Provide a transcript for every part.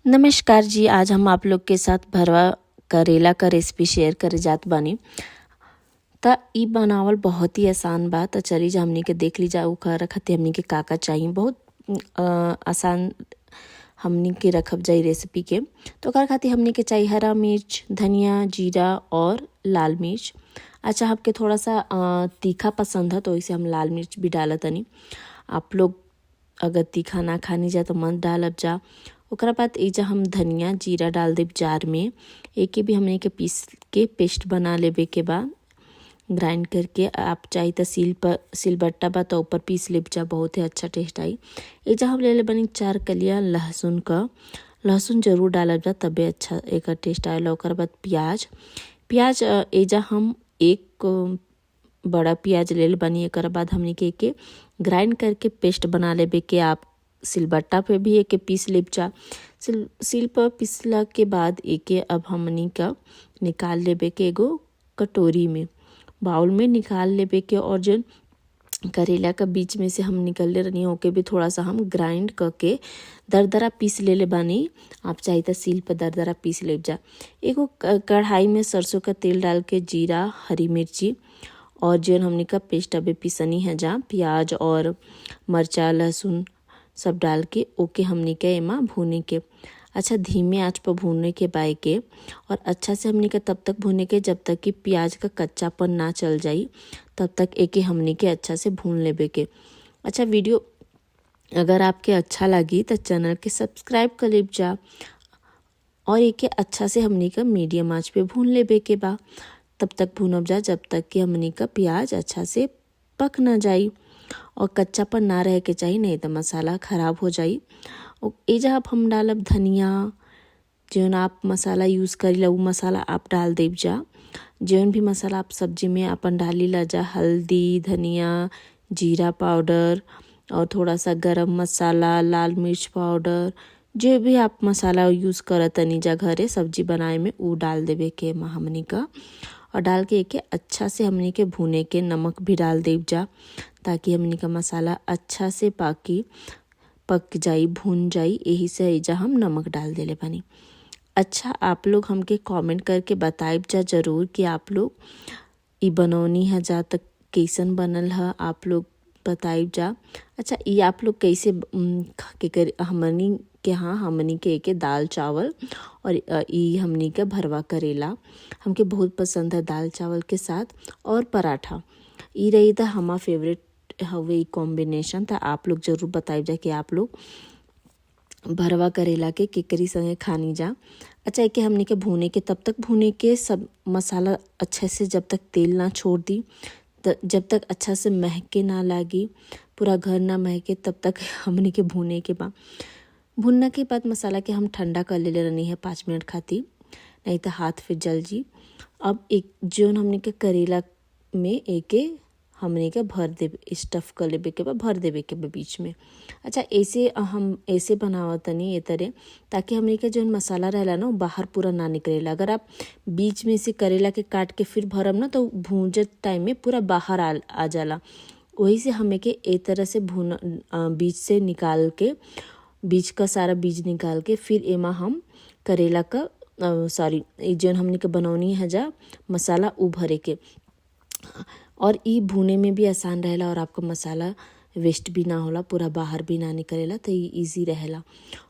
नमस्कार जी। आज हम आप लोग के साथ भरवा करेला का रेसिपी शेयर करे जात बानी। त इ बनावल बहुत ही आसान बा। त चली जा हमनी के देख ली जा ओकरा खातिर हमनी के का चाहिए। बहुत आसान हमनी के रखब जाई रेसिपी के। तो ओकरा खातिर हमनी के चाहिए हरा मिर्च, धनिया, जीरा और लाल मिर्च। अच्छा, आपके थोड़ा सा तीखा पसंद है तो इसे हम लाल मिर्च भी डालत तनी। आप लोग अगर तीखा ना खानी जा तो मत डालब जा। ओकरा बाद एजा हम धनिया जीरा डाल देब जार में। एके भी हमने के पीस के पेस्ट बना लेबे के बाद ग्राइंड करके आप चाहे तो सिलबट्टा बा तो ऊपर पीस लेब जा, बहुत ही अच्छा टेस्ट आई। एजा हम ले ले बनी 4 कलियां लहसुन का। लहसुन जरूर डालब जा तबे अच्छा एक टेस्ट आएला। ओकर बाद प्याज एजा हम एक बड़ा प्याज ले ले बनी। एकर बाद हमने के एके ग्राइंड करके पेस्ट बना लेबे के आप सिलबट्टा पे भी एके पीस लेब जा। सिल पर पिसला के बाद एके अब हमनी का निकाल लेबे के एगो कटोरी में, बाउल में निकाल लेबे के। और जो करेला का बीच में से हम निकल ले रही ओके भी थोड़ा सा हम ग्राइंड करके दरदरा पीस ले बानी। आप चाहे तो सील पर दरदरा पीस लेब जा। एगो कढ़ाई में सरसों का तेल डाल के जीरा, हरी मिर्ची और जो हमनी का पेस्ट अबे पीसनी है जा, प्याज और मरचा लहसुन सब डाल के ओके हमनी के एमा भूने के। अच्छा, धीमे आंच पर भूनने के बाय के और अच्छा से हमनी के तब तक भूने के जब तक कि प्याज का कच्चापन ना चल जाई, तब तक एके हमनी के अच्छा से भून लेबे के। अच्छा, वीडियो अगर आपके अच्छा लगी तो चैनल के सब्सक्राइब कर लेब जा और एके अच्छा से हमनी का मीडियम आंच पे भून लेबे के बा। तब तक भूनब जा जब तक कि हमनी का प्याज अच्छा से पक ना जाई और कच्चापन ना रहे के चाहिए, नहीं तो मसाला खराब हो जाई। एजा अब हम डालब धनिया। जौन आप मसाला यूज़ करीला उ मसाला आप डाल देब जा। जौन भी मसाला आप सब्जी में अपन डाली ला जा, हल्दी, धनिया, जीरा पाउडर और थोड़ा सा गरम मसाला, लाल मिर्च पाउडर, जो भी आप मसाला यूज़ करत तनी जा घरे सब्जी बनाए में उ डाल देबे के हमनी का। और डाल के एके अच्छा से हमनी के भूने के। नमक भी डाल देब जा ताकि हमनी का मसाला अच्छा से पक जाई, भून जाई। यही से एजा हम नमक डाल देले बानी। अच्छा, आप लोग हमके कमेंट करके बताइब जा जरूर कि आप लोग इ बनौनी है जा तक कैसन बनल है, आप लोग बताइब जा। अच्छा, ये आप लोग कैसे हमनी के एके दाल चावल और ये हमनी के भरवा करेला हमके बहुत पसंद है दाल चावल के साथ और पराठा। ये रही था हमारा फेवरेट हवे कॉम्बिनेशन। था आप लोग जरूर बताइब जा कि आप लोग भरवा करेला के केकरी संगे खानी जा। अच्छा, एके हमनी के भूने के तब तक भूने के सब मसाला अच्छे से जब तक तेल ना छोड़ दी, जब तक अच्छा से महके ना लागी, पूरा घर ना महके, तब तक हमनी के भूने के बा। भुनने के बाद मसाला के हम ठंडा कर ले रहनी है 5 मिनट खातिर, नहीं तो हाथ फिर जल जी। अब एक जोन हमने के करेला में एके हमने के भर देबे, स्टफ कर लेबे के बा, भर देबे के बा बीच में। अच्छा, ऐसे हम ऐसे बनावत तनी ये तरह ताकि हमने के जोन मसाला रहेला ना बाहर पूरा ना निकलेला। अगर आप बीच में से करेला के काट के फिर भरम ना तो भूंजत टाइम में पूरा बाहर आ जाला। वही से हमें के ए तरह से बीच से निकाल के, बीज का सारा बीज निकाल के फिर एमा हम करेला का जौन हमने के बनौनी है जा मसाला उ भरे के। और ई भुने में भी आसान रहेला और आपका मसाला वेस्ट भी ना होला, पूरा बाहर भी ना निकलेला, तो ये ईजी रहेला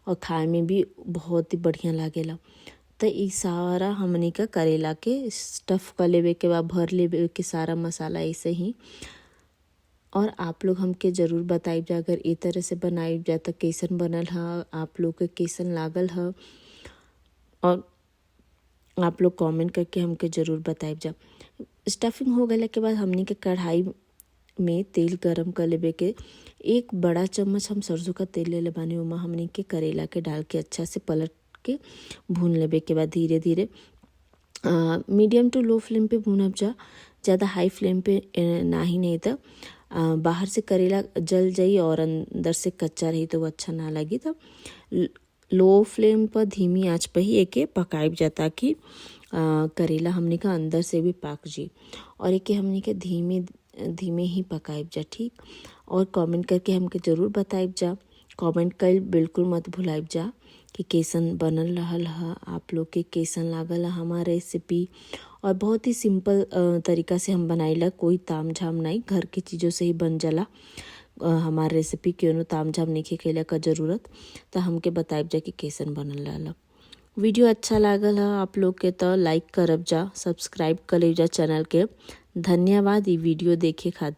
और खाए में भी बहुत ही बढ़िया लागेला। तो ई सारा हमने का करेला के स्टफ कर लेबे के बाद भर लेबे के सारा मसाला ऐसे ही। और आप लोग हमके ज़रूर बताइब जा अगर ए तरह से बनाइब जा तो कैसन बनल है, आप लोग के कैसन लागल है और आप लोग कमेंट करके हमके ज़रूर बताइब जा। स्टफिंग हो गए के बाद हमनी के कढ़ाई में तेल गरम कर लेबे के। 1 बड़ा चम्मच हम सरसों का तेल ले बानी, ओमा हमनी के करेला के डाल के अच्छा से पलट के भून लेबे के बाद धीरे धीरे मीडियम टू लो फ्लेम पे भूनब जा, ज़्यादा हाई फ्लेम पे नहीं तो बाहर से करेला जल जाई और अंदर से कच्चा रही तो वो अच्छा ना लगी। तो लो फ्लेम पर धीमी आंच पर ही एके पकाइब जा ताकि करेला हमने का अंदर से भी पक जी। और एके हमने के धीमे धीमे ही पकाइब जा, ठीक। और कमेंट करके हमके ज़रूर बताइब जा कमेंट कइल बिल्कुल मत भुलाइब जा कि कैसन बनल रहल ह, आप लोग के कैसन लागल है हमार रेसिपी। और बहुत ही सिंपल तरीका से हम बनाइला, कोई ताम झाम नहीं, घर के चीज़ों से ही बन जाला हमार रेसिपी। क्यों ताम झाम नहीं कैला का ज़रूरत। तो हमके बताइब जा कि कैसन बनल रहल। वीडियो अच्छा लागल है आप लोग के तो लाइक करब जा, सब्सक्राइब कर लीब जा चैनल के। धन्यवाद ई वीडियो देखे खातिर।